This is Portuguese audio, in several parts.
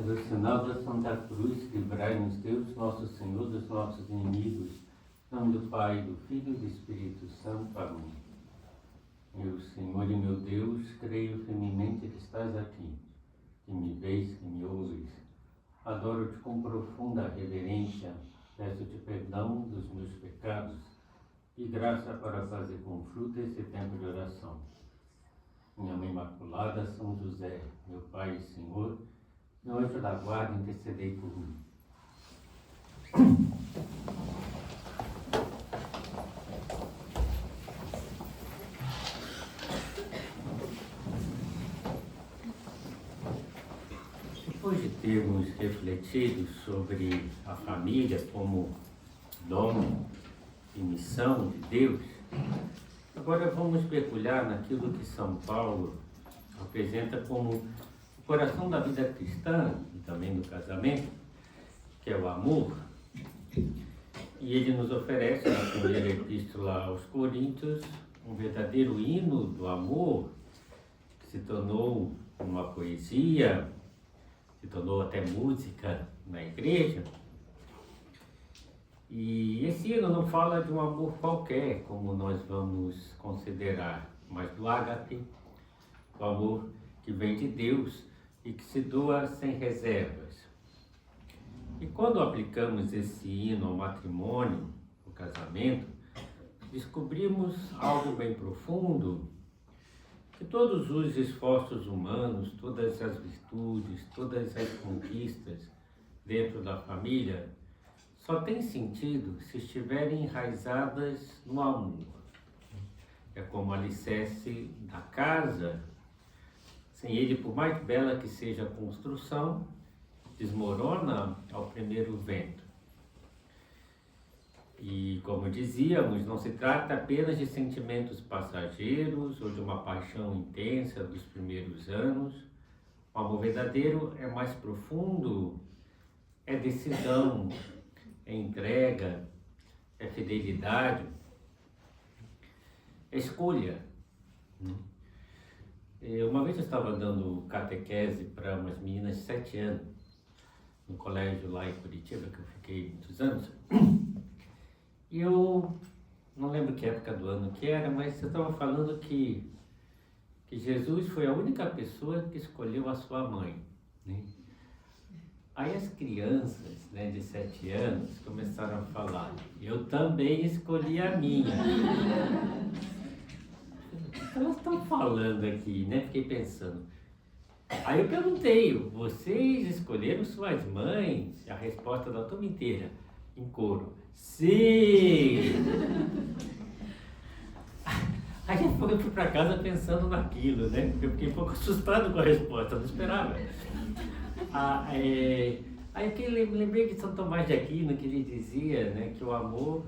Pelo sinal da Santa Cruz, livrai-nos Deus, nosso Senhor, dos nossos inimigos. Em nome do Pai, do Filho e do Espírito Santo. Amém. Meu Senhor e meu Deus, creio firmemente que estás aqui, que me vês, que me ouves. Adoro-te com profunda reverência, peço-te perdão dos meus pecados e graça para fazer com fruto esse tempo de oração. Minha Mãe Imaculada, São José, meu Pai e Senhor, meu anjo da guarda, intercedei por mim. Depois de termos refletido sobre a família como dom e missão de Deus, agora vamos mergulhar naquilo que São Paulo apresenta como o coração da vida cristã e também do casamento, que é o amor. E ele nos oferece, na primeira epístola aos Coríntios, um verdadeiro hino do amor, que se tornou uma poesia, se tornou até música na igreja. E esse hino não fala de um amor qualquer, como nós vamos considerar, mas do ágape, o amor que vem de Deus e que se doa sem reservas. E quando aplicamos esse hino ao matrimônio, ao casamento, descobrimos algo bem profundo, que todos os esforços humanos, todas as virtudes, todas as conquistas dentro da família só têm sentido se estiverem enraizadas no amor. É como o alicerce da casa. Sem ele, por mais bela que seja a construção, desmorona ao primeiro vento. E, como dizíamos, não se trata apenas de sentimentos passageiros ou de uma paixão intensa dos primeiros anos. O amor verdadeiro é mais profundo, é decisão, é entrega, é fidelidade, é escolha. Uma vez eu estava dando catequese para umas meninas de 7 anos, no colégio lá em Curitiba, que eu fiquei muitos anos. E eu não lembro que época do ano que era, mas eu estava falando que Jesus foi a única pessoa que escolheu a sua mãe, né? Aí as crianças, né, de 7 anos começaram a falar, eu também escolhi a minha. Elas estão falando aqui, né? Fiquei pensando. Aí eu perguntei, vocês escolheram suas mães? A resposta da turma inteira, em coro, sim! Aí eu fui para casa pensando naquilo, né? Eu fiquei um pouco assustado com a resposta, não esperava. Aí eu lembrei de São Tomás de Aquino, que ele dizia, né, que o amor,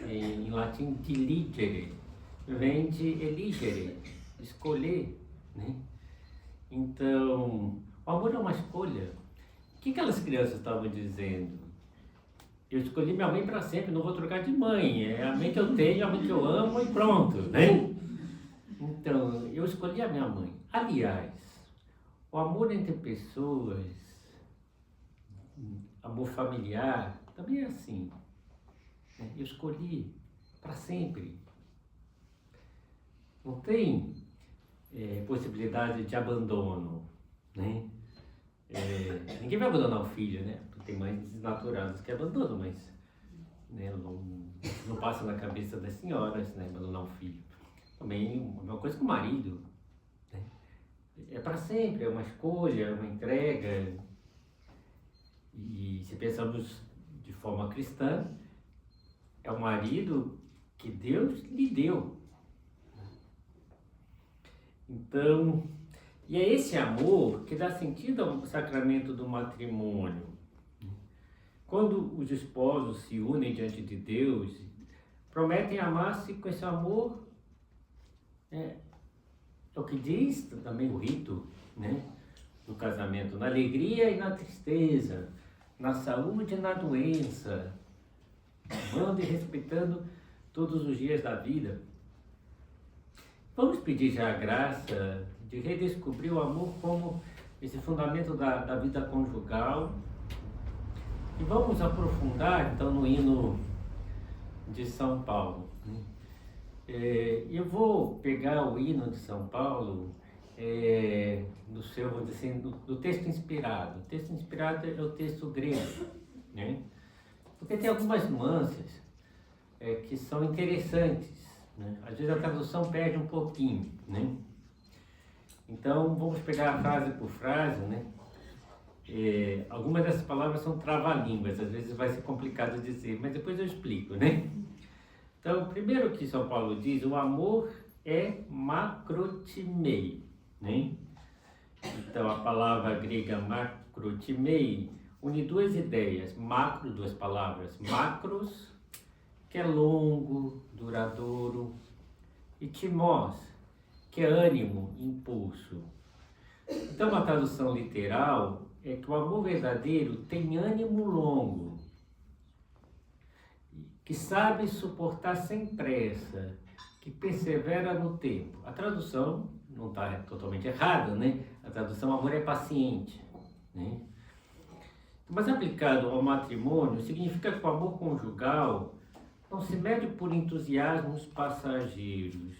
em latim, diligere, vem de eligere, escolher, né? Então, o amor é uma escolha. O que aquelas crianças estavam dizendo? Eu escolhi minha mãe para sempre, não vou trocar de mãe. É a mãe que eu tenho, a mãe que eu amo e pronto, né? Então, eu escolhi a minha mãe. Aliás, o amor entre pessoas, amor familiar, também é assim. Eu escolhi para sempre. Não tem possibilidade de abandono, né? Ninguém vai abandonar o filho, né? Tem mães desnaturadas que abandonam, mas, né, não passa na cabeça das senhoras, né, abandonar um filho. Também a mesma coisa com o marido, né? É para sempre, é uma escolha, é uma entrega. E se pensamos de forma cristã, é o marido que Deus lhe deu. Então, e é esse amor que dá sentido ao sacramento do matrimônio. Quando os esposos se unem diante de Deus, prometem amar-se com esse amor, é o que diz também o rito, né, do casamento, na alegria e na tristeza, na saúde e na doença, amando e respeitando todos os dias da vida. Vamos pedir já a graça de redescobrir o amor como esse fundamento da vida conjugal. E vamos aprofundar então no hino de São Paulo. Eu vou pegar o hino de São Paulo no seu, vamos dizer assim, do texto inspirado. O texto inspirado é o texto grego, né? Porque tem algumas nuances que são interessantes, né? Às vezes a tradução perde um pouquinho, né? Então vamos pegar frase por frase, né? Algumas dessas palavras são trava-línguas, às vezes vai ser complicado dizer, mas depois eu explico, né? Então, primeiro que São Paulo diz, o amor é makrotimei, né? Então, a palavra grega makrotimei une duas ideias, macro, duas palavras, macros, que é longo, duradouro, e timós, que é ânimo, impulso. Então, uma tradução literal é que o amor verdadeiro tem ânimo longo, que sabe suportar sem pressa, que persevera no tempo. A tradução não está totalmente errada, né? A tradução amor é paciente, né? Mas aplicado ao matrimônio, significa que o amor conjugal não se mede por entusiasmos passageiros,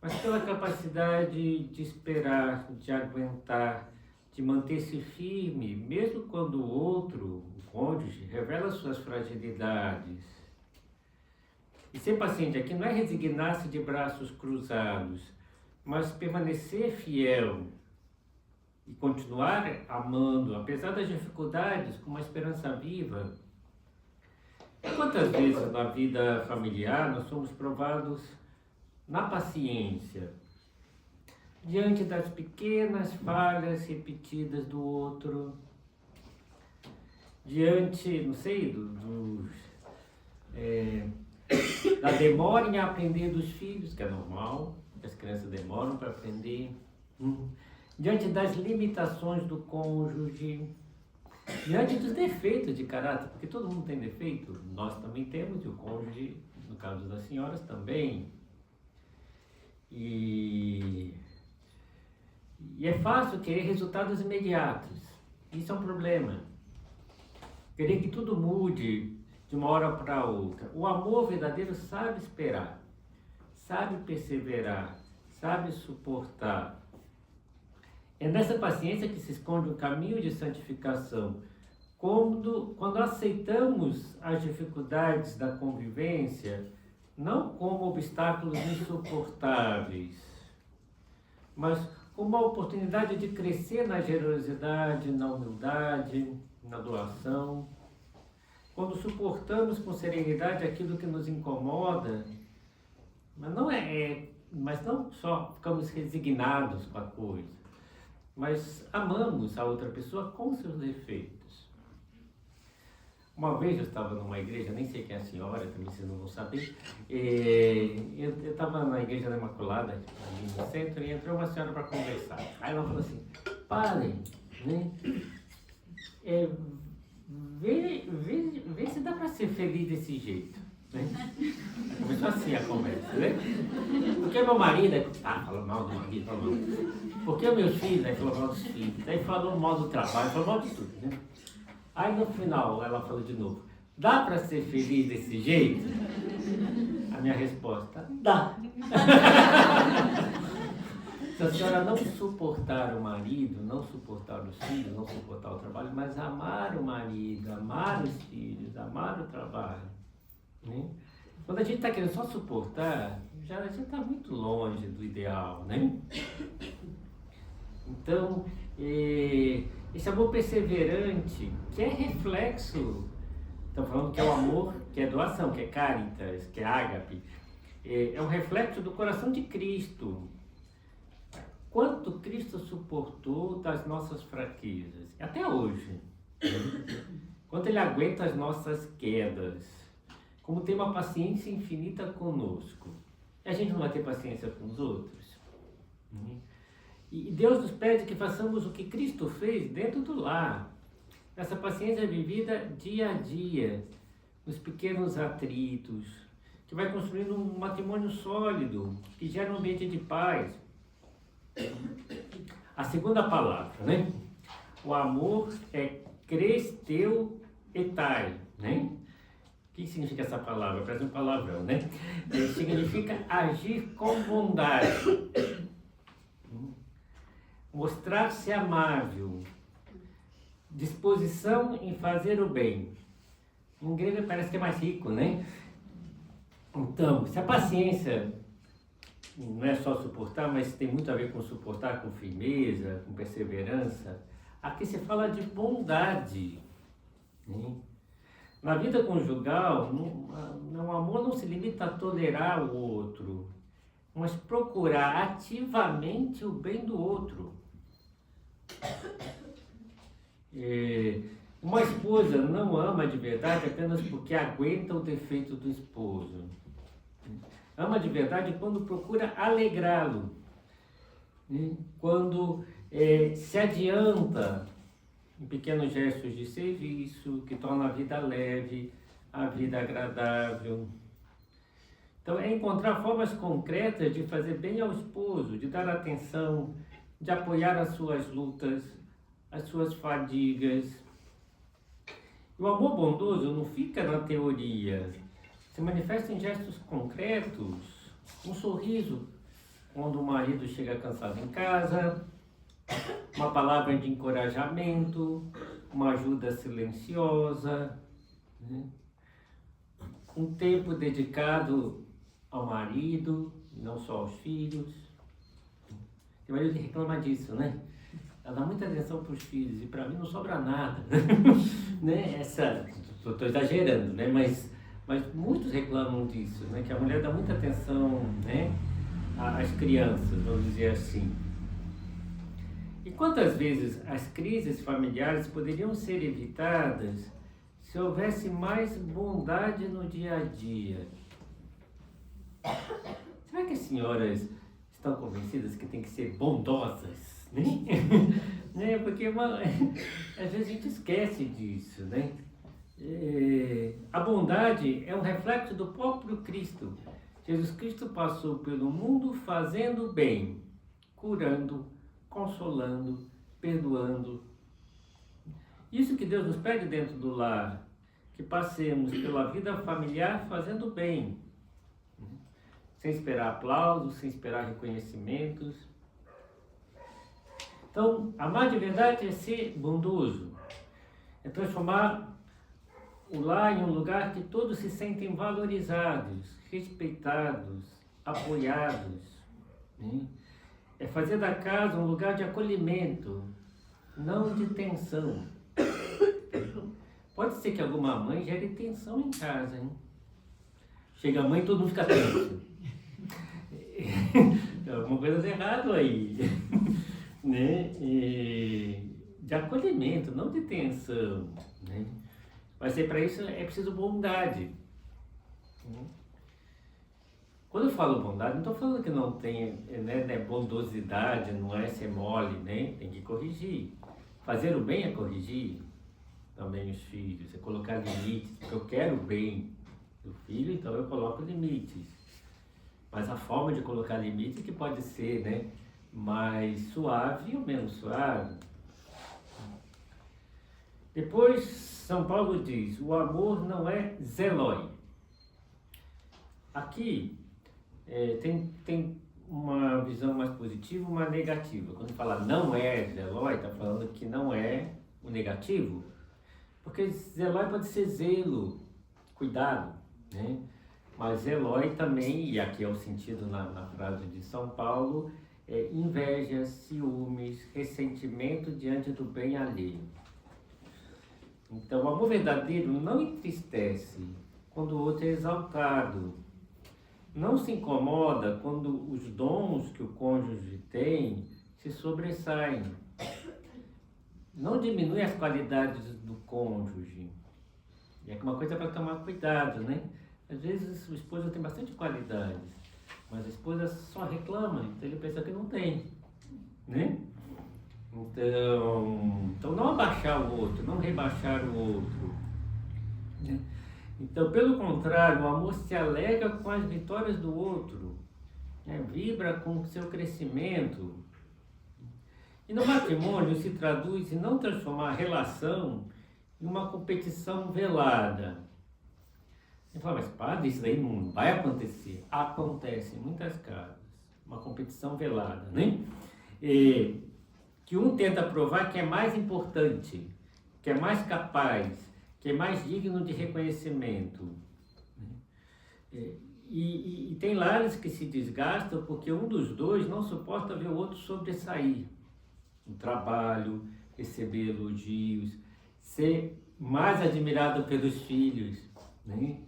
mas pela capacidade de esperar, de aguentar, de manter-se firme, mesmo quando o outro, o cônjuge, revela suas fragilidades. E ser paciente aqui não é resignar-se de braços cruzados, mas permanecer fiel e continuar amando, apesar das dificuldades, com uma esperança viva. Quantas vezes na vida familiar nós somos provados na paciência, diante das pequenas falhas repetidas do outro, diante, não sei, da demora em aprender dos filhos, que é normal, as crianças demoram para aprender, diante das limitações do cônjuge, diante dos defeitos de caráter, porque todo mundo tem defeito, nós também temos, e o cônjuge, no caso das senhoras, também. E é fácil querer resultados imediatos, isso é um problema. Querer que tudo mude de uma hora para outra. O amor verdadeiro sabe esperar, sabe perseverar, sabe suportar. É nessa paciência que se esconde o caminho de santificação. Quando aceitamos as dificuldades da convivência, não como obstáculos insuportáveis, mas como uma oportunidade de crescer na generosidade, na humildade, na doação. Quando suportamos com serenidade aquilo que nos incomoda, mas não só ficamos resignados com a coisa, mas amamos a outra pessoa com seus defeitos. Uma vez eu estava numa igreja, nem sei quem é a senhora, também vocês não vão saber, eu estava na igreja da Imaculada, ali no centro, e entrou uma senhora para conversar. Aí ela falou assim, padre, né? Vê se dá para ser feliz desse jeito, né? Começou assim a conversa, né? Porque meu marido, falou mal do marido, falou mal. Porque meus filhos, aí falou mal dos filhos, aí falou mal do trabalho, falou mal de tudo, né? Aí no final ela falou de novo, dá para ser feliz desse jeito? A minha resposta, dá. Se a senhora não suportar o marido, não suportar os filhos, não suportar o trabalho, mas amar o marido, amar os filhos, amar o trabalho, né? Quando a gente está querendo só suportar, já está muito longe do ideal, né? Então, esse amor perseverante, que é reflexo, estamos falando que é o amor, que é doação, que é caritas, que é ágape, é um reflexo do coração de Cristo. Quanto Cristo suportou das nossas fraquezas, até hoje. Quanto Ele aguenta as nossas quedas. Como tem uma paciência infinita conosco. E a gente não vai ter paciência com os outros? E Deus nos pede que façamos o que Cristo fez dentro do lar. Essa paciência é vivida dia a dia, nos pequenos atritos, que vai construindo um matrimônio sólido, que gera um ambiente de paz. a segunda palavra, né? O amor é cresteu etai, né? O que significa essa palavra? Parece um palavrão, né? Significa agir com bondade, mostrar-se amável, disposição em fazer o bem. Em grego parece que é mais rico, né? Então, se a paciência não é só suportar, mas tem muito a ver com suportar com firmeza, com perseverança, aqui se fala de bondade, né? Na vida conjugal, o amor não se limita a tolerar o outro, mas procurar ativamente o bem do outro. Uma esposa não ama de verdade apenas porque aguenta o defeito do esposo. Ama de verdade quando procura alegrá-lo, né? Quando se adianta em pequenos gestos de serviço, que torna a vida leve, a vida agradável. Então, é encontrar formas concretas de fazer bem ao esposo, de dar atenção, de apoiar as suas lutas, as suas fadigas. O amor bondoso não fica na teoria, se manifesta em gestos concretos, um sorriso quando o marido chega cansado em casa, uma palavra de encorajamento, uma ajuda silenciosa, né? Um tempo dedicado ao marido, não só aos filhos. Tem marido que reclama disso, né? Ela dá muita atenção para os filhos e para mim não sobra nada, né? Estou exagerando, né? Mas muitos reclamam disso, né? Que a mulher dá muita atenção, né, às crianças, vamos dizer assim. E quantas vezes as crises familiares poderiam ser evitadas se houvesse mais bondade no dia a dia? Será que as senhoras estão convencidas que tem que ser bondosas, né? Né? Porque às vezes a gente esquece disso, né? A bondade é um reflexo do próprio Cristo. Jesus Cristo passou pelo mundo fazendo bem, curando, consolando, perdoando. Isso que Deus nos pede dentro do lar, que passemos pela vida familiar fazendo bem, sem esperar aplausos, sem esperar reconhecimentos. Então, amar de verdade é ser bondoso, é transformar o lar em um lugar que todos se sentem valorizados, respeitados, apoiados, né? É fazer da casa um lugar de acolhimento, não de tensão. Pode ser que alguma mãe gere tensão em casa, hein? Chega a mãe e todo mundo fica tenso. Tem alguma coisa errada aí, né? De acolhimento, não de tensão, né? Mas para isso é preciso bondade. Quando eu falo bondade, não estou falando que não tem, né, bondosidade, não é ser mole, né? Tem que corrigir. Fazer o bem é corrigir também os filhos, é colocar limites, porque eu quero o bem do filho, então eu coloco limites. Mas a forma de colocar limites que pode ser, né, mais suave ou menos suave. Depois, São Paulo diz, o amor não é zelói. Aqui tem uma visão mais positiva e uma negativa. Quando fala não é zelói, está falando que não é o negativo. Porque zelói pode ser zelo, cuidado, né? Mas zelói também, e aqui é o sentido na frase de São Paulo, é inveja, ciúmes, ressentimento diante do bem alheio. Então, o amor verdadeiro não entristece quando o outro é exaltado. Não se incomoda quando os dons que o cônjuge tem se sobressaem. Não diminui as qualidades do cônjuge. E é uma coisa para tomar cuidado, né? Às vezes o esposo tem bastante qualidades, mas a esposa só reclama, então ele pensa que não tem, né? Então não abaixar o outro, não rebaixar o outro. Então, pelo contrário, o amor se alegra com as vitórias do outro, né? Vibra com o seu crescimento. E no matrimônio se traduz em não transformar a relação em uma competição velada. Você fala, mas padre, isso daí não vai acontecer. Acontece em muitas casas, uma competição velada, né? Que um tenta provar que é mais importante, que é mais capaz, que é mais digno de reconhecimento. E tem lares que se desgastam porque um dos dois não suporta ver o outro sobressair no trabalho, receber elogios, ser mais admirado pelos filhos, né?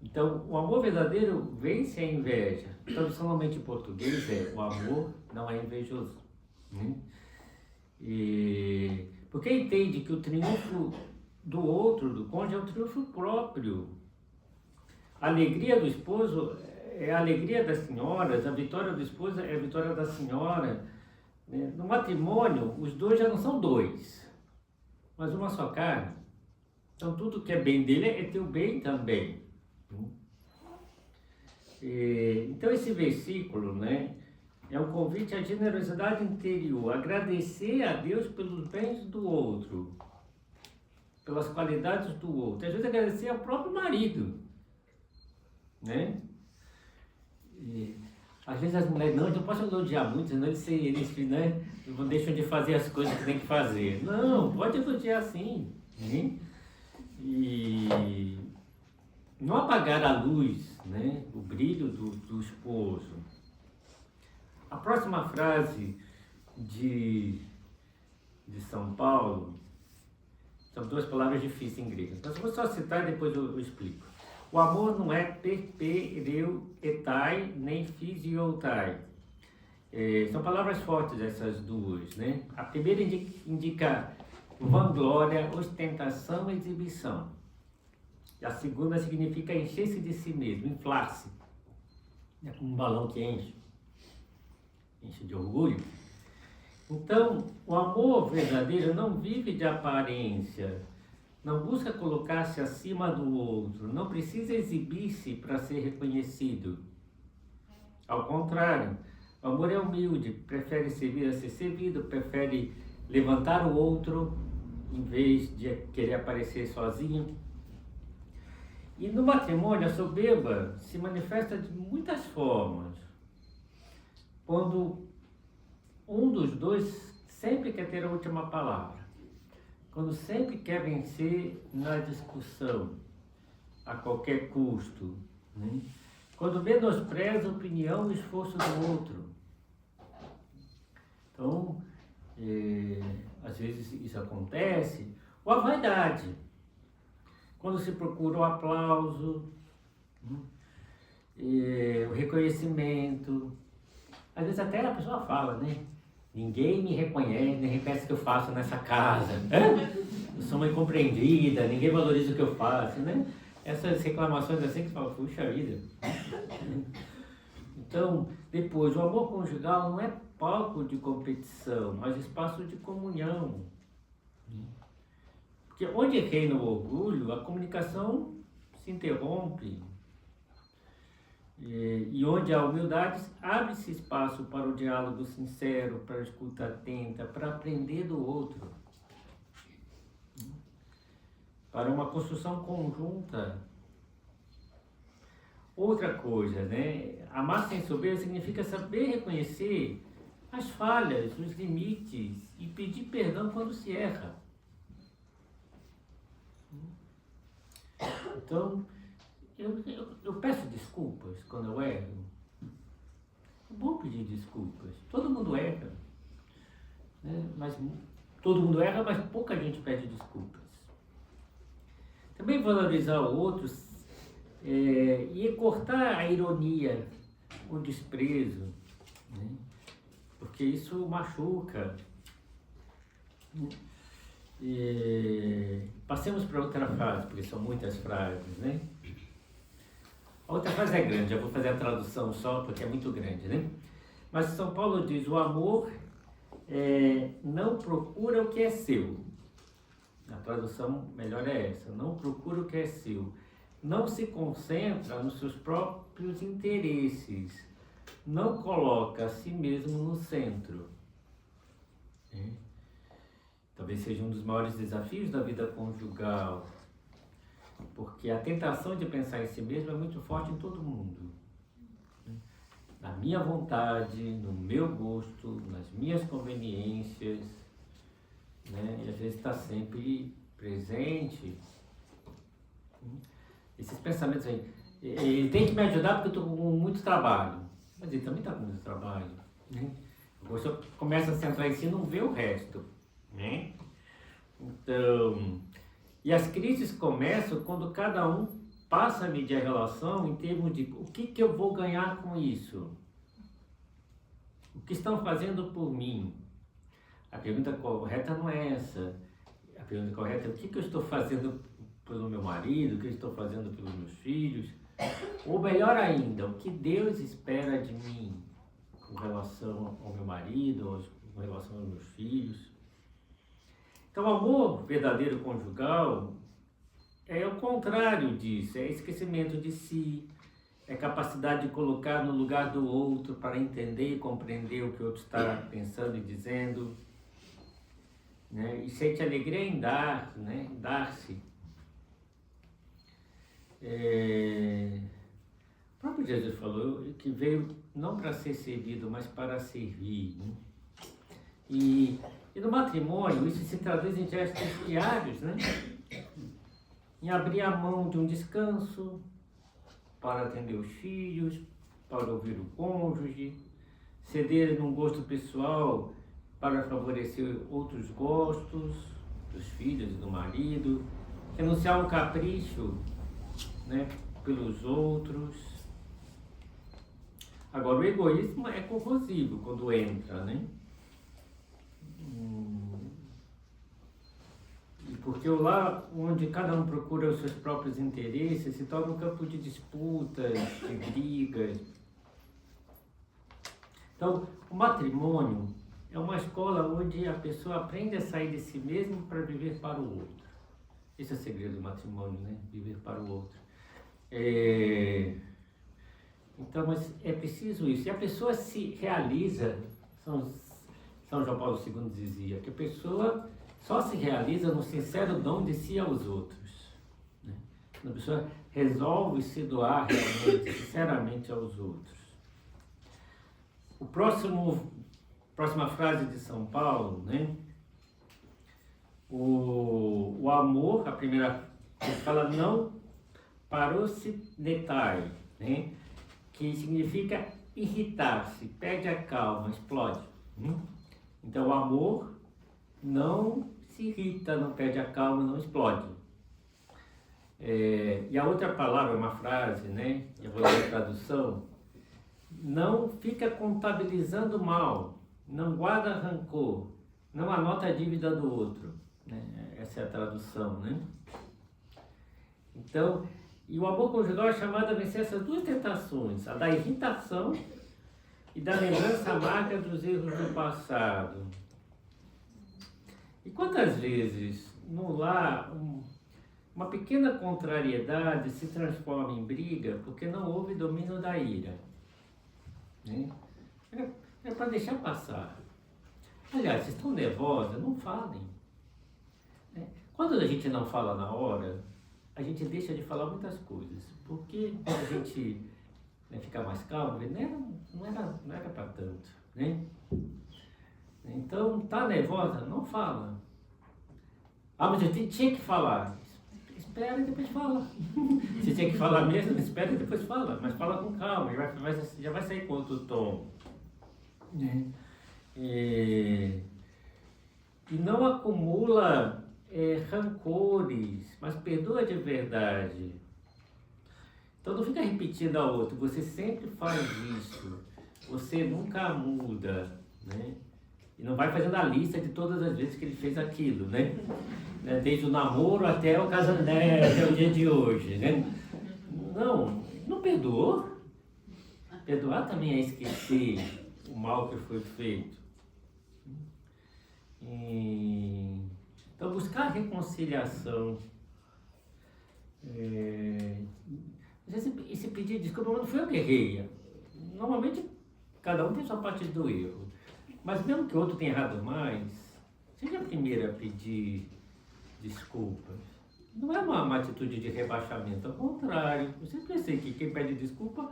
Então, o amor verdadeiro vence a inveja. Tradicionalmente em português o amor não é invejoso, né? Porque entende que o triunfo do outro, do cônjuge, é o triunfo próprio. A alegria do esposo é a alegria das senhoras, a vitória do esposo é a vitória da senhora. No matrimônio, os dois já não são dois, mas uma só carne. Então, tudo que é bem dele é teu bem também. Então, esse versículo, né, é um convite à generosidade interior, agradecer a Deus pelos bens do outro, pelas qualidades do outro. Às vezes, agradecer ao próprio marido, né? Às vezes as mulheres, não, eu não posso elogiar muito, senão eles né, deixam de fazer as coisas que tem que fazer. Não, pode elogiar sim. Né? E não apagar a luz, né, o brilho do esposo. A próxima frase de São Paulo, são duas palavras difíceis em grego, mas eu vou só citar e depois eu explico. O amor não é perpereuetai nem physiotai. São palavras fortes essas duas, né? A primeira indica vanglória, ostentação e exibição. E a segunda significa encher-se de si mesmo, inflar-se. É como um balão que enche de orgulho. Então, o amor verdadeiro não vive de aparência, não busca colocar-se acima do outro, não precisa exibir-se para ser reconhecido. Ao contrário, o amor é humilde, prefere servir a ser servido, prefere levantar o outro em vez de querer aparecer sozinho. E no matrimônio, a soberba se manifesta de muitas formas. Quando um dos dois sempre quer ter a última palavra. Quando sempre quer vencer na discussão, a qualquer custo. Né? Quando menospreza a opinião e o esforço do outro. Então, às vezes isso acontece. Ou a vaidade. Quando se procura o aplauso, o reconhecimento. Às vezes até a pessoa fala, né? Ninguém me reconhece, nem reconhece o que eu faço nessa casa. Eu sou uma incompreendida, ninguém valoriza o que eu faço, né? Essas reclamações assim que você fala, puxa vida. Então, depois, o amor conjugal não é palco de competição, mas espaço de comunhão. Porque onde reina o orgulho, a comunicação se interrompe. E onde há humildade, abre-se espaço para o diálogo sincero, para a escuta atenta, para aprender do outro. Para uma construção conjunta. Outra coisa, né? Amar sem soberba significa saber reconhecer as falhas, os limites e pedir perdão quando se erra. Então, eu peço desculpas quando eu erro. É bom pedir desculpas. Todo mundo erra. Né? Todo mundo erra, mas pouca gente pede desculpas. Também valorizar o outro e cortar a ironia, o desprezo. Né? Porque isso machuca. Passemos para outra frase, porque são muitas frases, né? A outra frase é grande, eu vou fazer a tradução só porque é muito grande, né? Mas São Paulo diz, o amor não procura o que é seu. A tradução melhor é essa, não procura o que é seu. Não se concentra nos seus próprios interesses. Não coloca a si mesmo no centro. né? Talvez seja um dos maiores desafios da vida conjugal, porque a tentação de pensar em si mesmo é muito forte em todo mundo, né? Na minha vontade, no meu gosto, nas minhas conveniências, né? E às vezes está sempre presente. Esses pensamentos aí, ele tem que me ajudar porque eu estou com muito trabalho, mas ele também está com muito trabalho, né? A pessoa começa a centrar em si e não vê o resto, né? Então, e as crises começam quando cada um passa a medir a relação em termos de o que eu vou ganhar com isso? O que estão fazendo por mim? A pergunta correta não é essa. A pergunta correta é o que eu estou fazendo pelo meu marido, o que eu estou fazendo pelos meus filhos? Ou melhor ainda, o que Deus espera de mim com relação ao meu marido, com relação aos meus filhos? Então, o amor verdadeiro conjugal é o contrário disso, é esquecimento de si, é capacidade de colocar no lugar do outro para entender e compreender o que o outro está pensando e dizendo, né? E sente alegria em dar, né? Dar-se. O próprio Jesus falou que veio não para ser servido, mas para servir, né? E no matrimônio, isso se traduz em gestos diários, né? Em abrir a mão de um descanso para atender os filhos, para ouvir o cônjuge, ceder num gosto pessoal para favorecer outros gostos dos filhos e do marido, renunciar um capricho, né, pelos outros. Agora, o egoísmo é corrosivo quando entra, né? Porque o lar onde cada um procura os seus próprios interesses se torna um campo de disputas, de brigas. Então, o matrimônio é uma escola onde a pessoa aprende a sair de si mesmo para viver para o outro. Esse é o segredo do matrimônio, né? Viver para o outro. Então, mas é preciso isso. E a pessoa se realiza, São João Paulo II dizia, que a pessoa só se realiza no sincero dom de si aos outros, né? A pessoa resolve se doar realmente, sinceramente aos outros. Próxima frase de São Paulo, né? O amor, a primeira, ele fala não parosinetai, né? Que significa irritar-se, perde a calma, explode. Então o amor não se irrita, não perde a calma, não explode. E a outra palavra, uma frase, né? Eu vou ler a tradução. Não fica contabilizando mal, não guarda rancor, não anota a dívida do outro, né? Essa é a tradução, né? Então, e o amor conjugal é chamado a vencer essas duas tentações, a da irritação e da lembrança amarga dos erros do passado. E quantas vezes no lar uma pequena contrariedade se transforma em briga porque não houve domínio da ira, né? É para deixar passar. Aliás, vocês estão nervosas? Não falem, né? Quando a gente não fala na hora, a gente deixa de falar muitas coisas, porque quando a gente, né, fica mais calmo, não era para tanto, né? Então, tá nervosa? Não fala. Ah, mas eu tinha que falar. Espera e depois fala. Se tinha que falar mesmo, espera e depois fala. Mas fala com calma, já vai sair com outro tom. E não acumula rancores, mas perdoa de verdade. Então não fica repetindo a outro, você sempre faz isso, você nunca muda, né? E não vai fazendo a lista de todas as vezes que ele fez aquilo, né? Desde o namoro até o casamento, até o dia de hoje, né? Não perdoou. Perdoar também é esquecer o mal que foi feito. Então buscar reconciliação. Esse pedir desculpa, mas não foi eu que errei. Normalmente cada um tem sua parte do erro. Mas mesmo que o outro tenha errado mais, seja a primeira a pedir desculpas. Não é uma atitude de rebaixamento, ao contrário. Eu sempre pensei que quem pede desculpa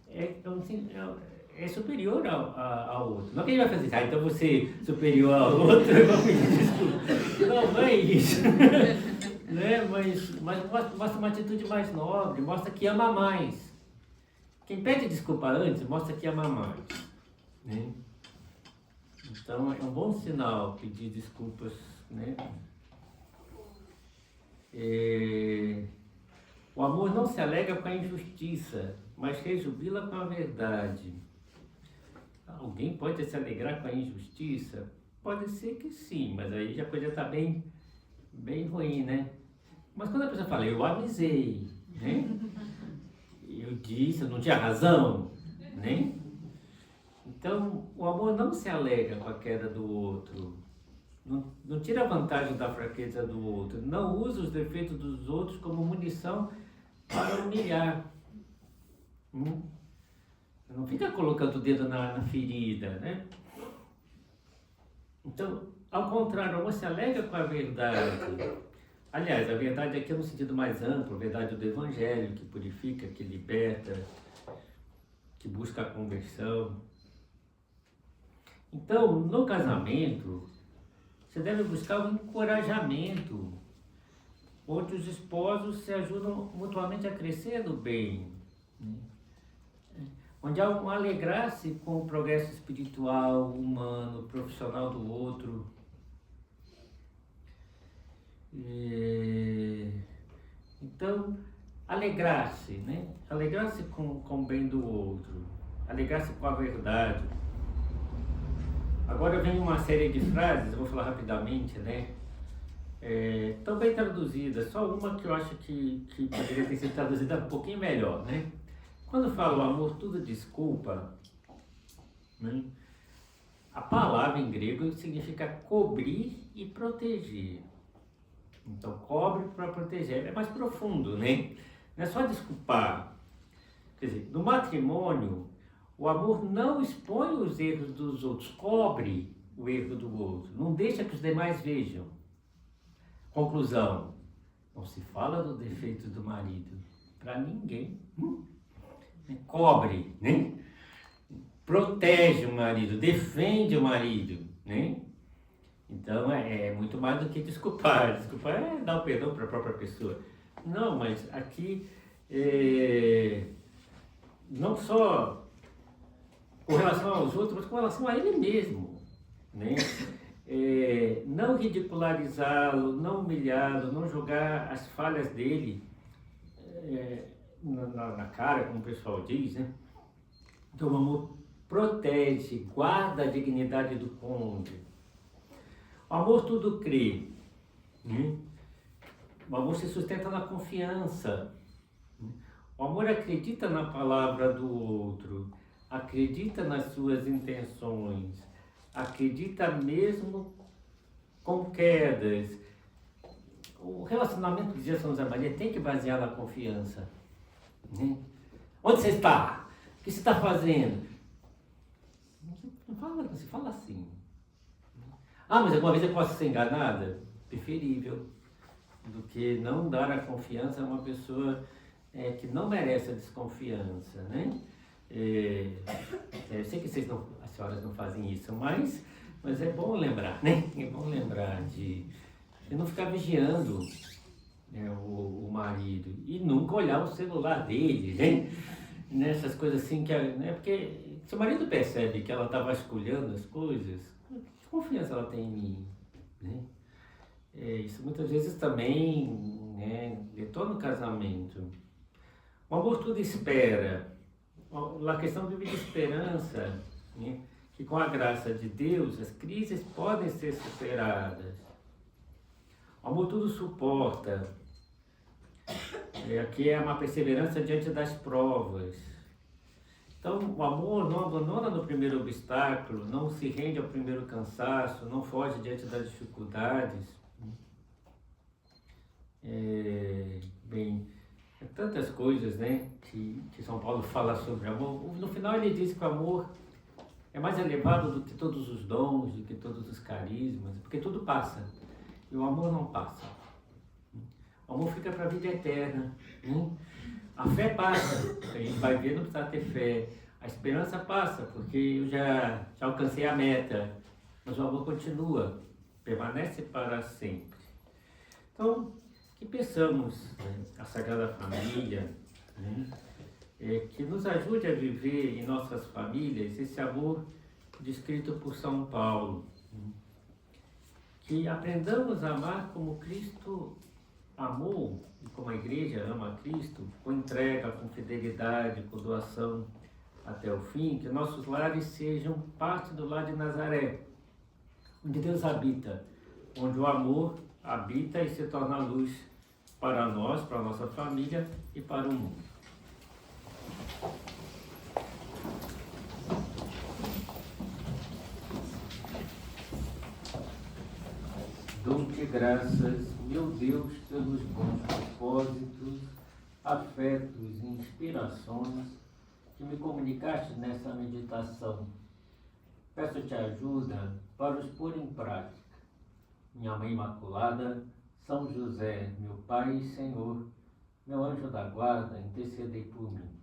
é superior ao outro. Não que ele vai fazer isso, então você superior ao outro, eu vou pedir desculpa. Não é isso. Né? Mas mostra uma atitude mais nobre, mostra que ama mais. Quem pede desculpa antes, mostra que ama mais. Né? Então é um bom sinal pedir desculpas. Né? O amor não se alegra com a injustiça, mas rejubila com a verdade. Alguém pode se alegrar com a injustiça? Pode ser que sim, mas aí já podia estar bem ruim, né? Mas quando a pessoa fala, eu avisei, né? Eu disse, eu não tinha razão, né? Então, o amor não se alegra com a queda do outro. Não tira vantagem da fraqueza do outro. Não usa os defeitos dos outros como munição para humilhar. Não fica colocando o dedo na ferida, né? Então, ao contrário, o amor se alegra com a verdade. Aliás, a verdade aqui é no sentido mais amplo, a verdade do Evangelho, que purifica, que liberta, que busca a conversão. Então, no casamento, você deve buscar um encorajamento, onde os esposos se ajudam mutuamente a crescer no bem, né? Onde há um alegrar-se com o progresso espiritual, humano, profissional do outro. Então, alegrar-se, né? Alegrar-se com o bem do outro, alegrar-se com a verdade. Agora vem uma série de frases, eu vou falar rapidamente, né? Tão bem traduzidas, só uma que eu acho que poderia ter sido traduzida um pouquinho melhor, né? Quando fala o amor tudo desculpa, né? A palavra em grego significa cobrir e proteger. Então, cobre para proteger, é mais profundo, né? Não é só desculpar. Quer dizer, no matrimônio, o amor não expõe os erros dos outros, cobre o erro do outro, não deixa que os demais vejam. Conclusão, não se fala do defeito do marido para ninguém. Cobre, né? Protege o marido, defende o marido, né? Então é muito mais do que desculpar. Desculpar é dar o perdão para a própria pessoa. Não, mas aqui não só com relação aos outros, mas com relação a ele mesmo, né? Não ridicularizá-lo, não humilhá-lo, não jogar as falhas dele na cara, como o pessoal diz, né? Então o amor protege, guarda a dignidade do cônjuge. O amor tudo crê, né? O amor se sustenta na confiança. O amor acredita na palavra do outro, acredita nas suas intenções, acredita mesmo com quedas. O relacionamento, dizia São José Maria, tem que basear na confiança. Né? Onde você está? O que você está fazendo? Não se fala assim. Mas alguma vez eu posso ser enganada? Preferível do que não dar a confiança a uma pessoa que não merece a desconfiança, né? Eu sei que as senhoras não fazem isso, mas é bom lembrar, né? É bom lembrar de não ficar vigiando, né, o marido e nunca olhar o celular dele, né? Nessas coisas assim, né? Porque se o marido percebe que ela está vasculhando as coisas, que confiança ela tem em mim, né? Isso muitas vezes também, né, detona o casamento. O amor tudo espera. A questão vive de esperança, né? Que com a graça de Deus as crises podem ser superadas. O amor tudo suporta. Aqui é uma perseverança diante das provas. Então, o amor não abandona no primeiro obstáculo, não se rende ao primeiro cansaço, não foge diante das dificuldades. Tantas coisas, né, que São Paulo fala sobre amor. No final ele diz que o amor é mais elevado do que todos os dons, do que todos os carismas, porque tudo passa. E o amor não passa. O amor fica para a vida eterna. A fé passa, a gente vai ver, não precisa ter fé. A esperança passa, porque eu já alcancei a meta. Mas o amor continua, permanece para sempre. Então, que pensamos a Sagrada Família, que nos ajude a viver em nossas famílias esse amor descrito por São Paulo. Que aprendamos a amar como Cristo amou, e como a Igreja ama a Cristo, com entrega, com fidelidade, com doação até o fim, que nossos lares sejam parte do lar de Nazaré, onde Deus habita, onde o amor habita e se torna luz para nós, para a nossa família e para o mundo. Dou-te graças, meu Deus, pelos bons propósitos, afetos e inspirações que me comunicaste nessa meditação. Peço-te ajuda para os pôr em prática. Minha Mãe Imaculada, São José, meu Pai e Senhor, meu anjo da guarda, intercedei por mim.